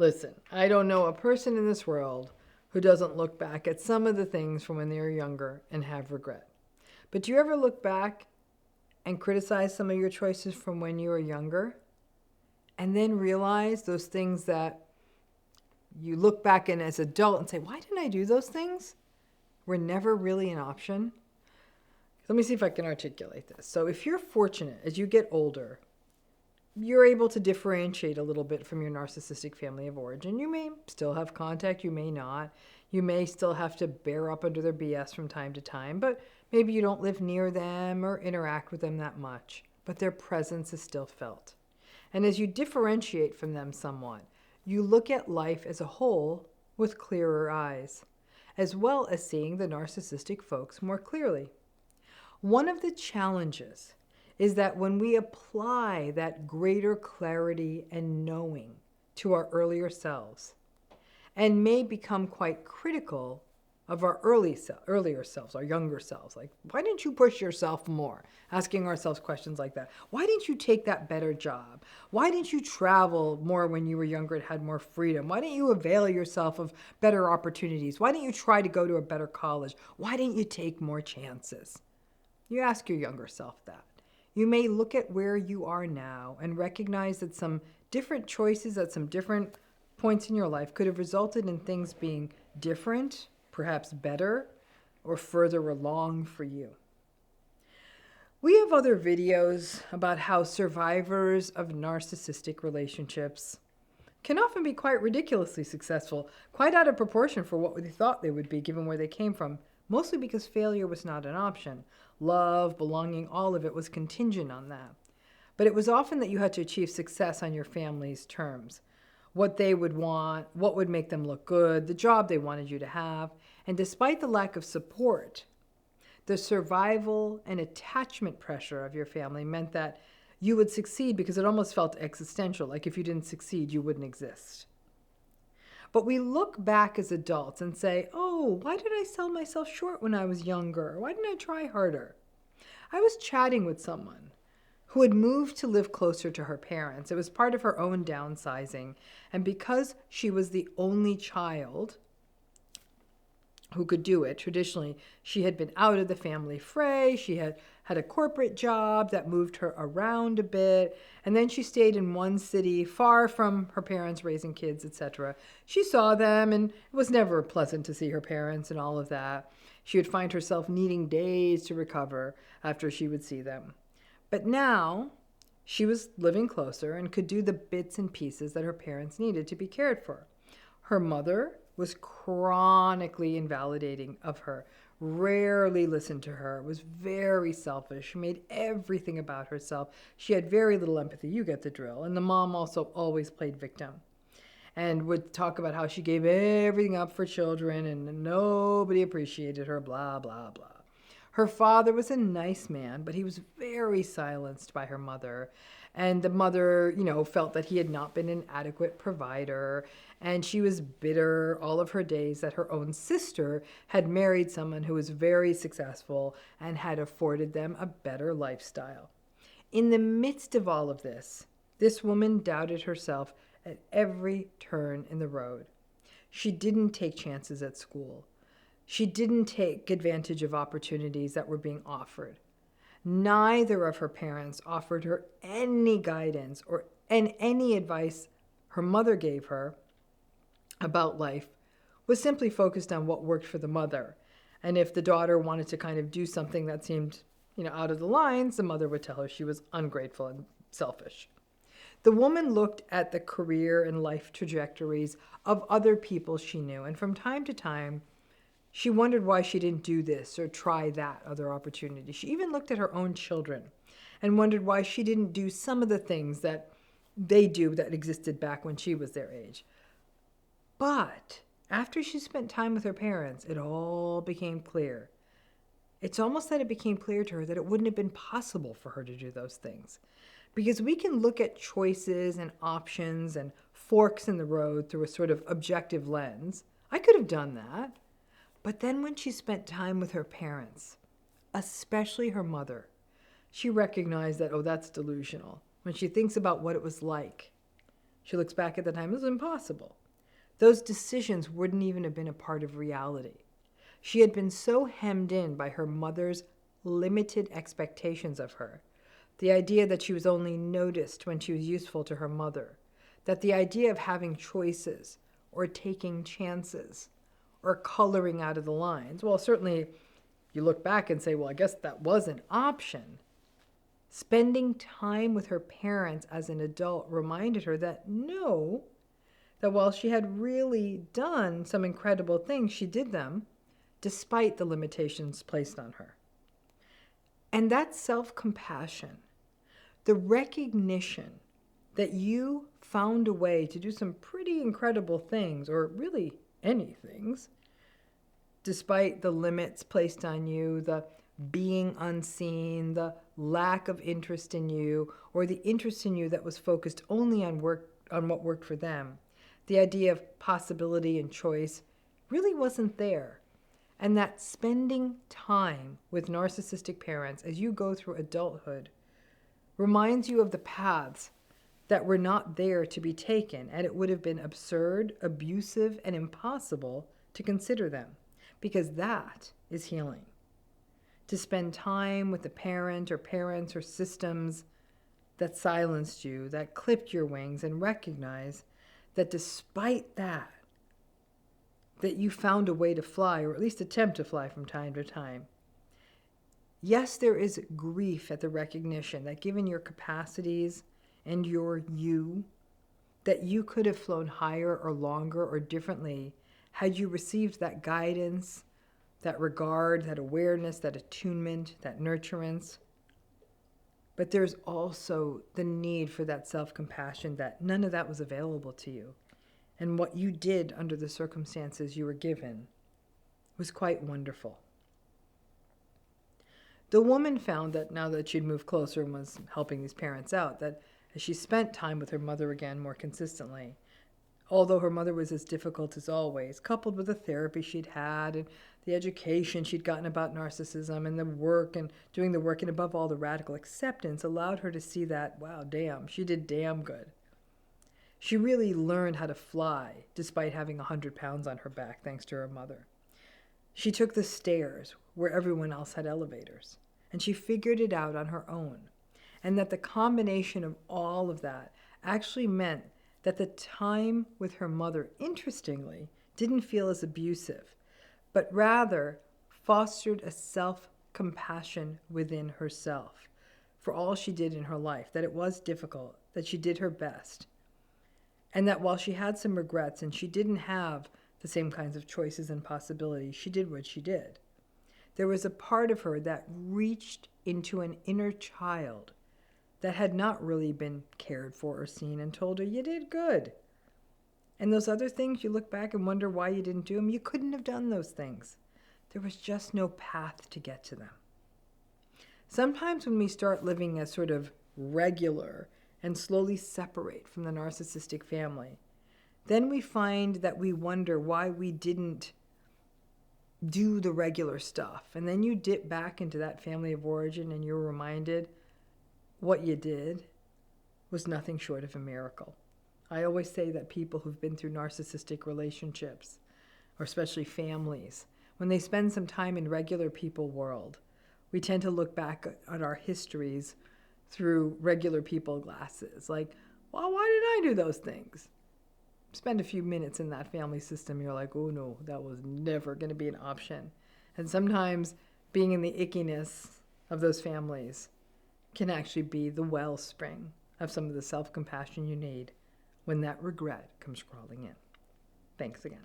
Listen, I don't know a person in this world who doesn't look back at some of the things from when they were younger and have regret. But do you ever look back and criticize some of your choices from when you were younger and then realize those things that you look back in as an adult and say, why didn't I do those things? Were never really an option? Let me see if I can articulate this. So if you're fortunate as you get older, you're able to differentiate a little bit from your narcissistic family of origin. You may still have contact, you may not. You may still have to bear up under their BS from time to time, but maybe you don't live near them or interact with them that much, but their presence is still felt. And as you differentiate from them somewhat, you look at life as a whole with clearer eyes, as well as seeing the narcissistic folks more clearly. One of the challenges is that when we apply that greater clarity and knowing to our earlier selves, and may become quite critical of our earlier selves, our younger selves, like, why didn't you push yourself more? Asking ourselves questions like that. Why didn't you take that better job? Why didn't you travel more when you were younger and had more freedom? Why didn't you avail yourself of better opportunities? Why didn't you try to go to a better college? Why didn't you take more chances? You ask your younger self that. You may look at where you are now and recognize that some different choices at some different points in your life could have resulted in things being different, perhaps better, or further along for you. We have other videos about how survivors of narcissistic relationships can often be quite ridiculously successful, quite out of proportion for what they thought they would be given where they came from, mostly because failure was not an option. Love, belonging, all of it was contingent on that. But it was often that you had to achieve success on your family's terms. What they would want, what would make them look good, the job they wanted you to have. And despite the lack of support, the survival and attachment pressure of your family meant that you would succeed because it almost felt existential, like if you didn't succeed, you wouldn't exist. But we look back as adults and say, oh, why did I sell myself short when I was younger? Why didn't I try harder? I was chatting with someone who had moved to live closer to her parents. It was part of her own downsizing. And because she was the only child who could do it, traditionally, she had been out of the family fray. She had had a corporate job that moved her around a bit. And then she stayed in one city far from her parents raising kids, etc. She saw them, and it was never pleasant to see her parents and all of that. She would find herself needing days to recover after she would see them. But now she was living closer and could do the bits and pieces that her parents needed to be cared for. Her mother was chronically invalidating of her, rarely listened to her, was very selfish, made everything about herself. She had very little empathy. You get the drill. And the mom also always played victim and would talk about how she gave everything up for children and nobody appreciated her, blah, blah, blah. Her father was a nice man, but he was very silenced by her mother. And the mother, felt that he had not been an adequate provider. And she was bitter all of her days that her own sister had married someone who was very successful and had afforded them a better lifestyle. In the midst of all of this woman doubted herself at every turn in the road. She didn't take chances at school. She didn't take advantage of opportunities that were being offered. Neither of her parents offered her any guidance and any advice her mother gave her about life was simply focused on what worked for the mother. And if the daughter wanted to kind of do something that seemed, out of the lines, the mother would tell her she was ungrateful and selfish. The woman looked at the career and life trajectories of other people she knew, and from time to time, she wondered why she didn't do this or try that other opportunity. She even looked at her own children and wondered why she didn't do some of the things that they do that existed back when she was their age. But after she spent time with her parents, it all became clear. It's almost that it became clear to her that it wouldn't have been possible for her to do those things. Because we can look at choices and options and forks in the road through a sort of objective lens. I could have done that. But then when she spent time with her parents, especially her mother, she recognized that, that's delusional. When she thinks about what it was like She looks back at the time, it was impossible. Those decisions wouldn't even have been a part of reality. She had been so hemmed in by her mother's limited expectations of her. The idea that she was only noticed when she was useful to her mother. That the idea of having choices or taking chances or coloring out of the lines, well, certainly you look back and say, well, I guess that was an option. Spending time with her parents as an adult reminded her that no, that while she had really done some incredible things, she did them despite the limitations placed on her. And that self-compassion, the recognition that you found a way to do some pretty incredible things, or really any things, despite the limits placed on you, the being unseen, the lack of interest in you, or the interest in you that was focused only on what worked for them. The idea of possibility and choice really wasn't there. And that spending time with narcissistic parents as you go through adulthood reminds you of the paths that were not there to be taken, and it would have been absurd, abusive, and impossible to consider them, because that is healing. To spend time with the parent or parents or systems that silenced you, that clipped your wings, and recognize that despite that you found a way to fly, or at least attempt to fly from time to time. Yes, there is grief at the recognition that given your capacities and your you, that you could have flown higher or longer or differently had you received that guidance, that regard, that awareness, that attunement, that nurturance. But there's also the need for that self-compassion, that none of that was available to you. And what you did under the circumstances you were given was quite wonderful. The woman found that now that she'd moved closer and was helping these parents out, that as she spent time with her mother again more consistently, although her mother was as difficult as always, coupled with the therapy she'd had and the education she'd gotten about narcissism and the work and doing the work, and above all the radical acceptance, allowed her to see that, wow, damn, she did damn good. She really learned how to fly despite having 100 pounds on her back thanks to her mother. She took the stairs where everyone else had elevators, and she figured it out on her own. And that the combination of all of that actually meant that the time with her mother, interestingly, didn't feel as abusive, but rather fostered a self-compassion within herself for all she did in her life, that it was difficult, that she did her best. And that while she had some regrets and she didn't have the same kinds of choices and possibilities, she did what she did. There was a part of her that reached into an inner child that had not really been cared for or seen and told her, you did good. And those other things, you look back and wonder why you didn't do them. You couldn't have done those things. There was just no path to get to them. Sometimes when we start living as sort of regular and slowly separate from the narcissistic family, then we find that we wonder why we didn't do the regular stuff. And then you dip back into that family of origin and you're reminded what you did was nothing short of a miracle. I always say that people who've been through narcissistic relationships, or especially families, when they spend some time in regular people world, we tend to look back at our histories through regular people glasses. Like, well, why did I do those things? Spend a few minutes in that family system, you're like, oh no, that was never going to be an option. And sometimes being in the ickiness of those families can actually be the wellspring of some of the self-compassion you need when that regret comes crawling in. Thanks again.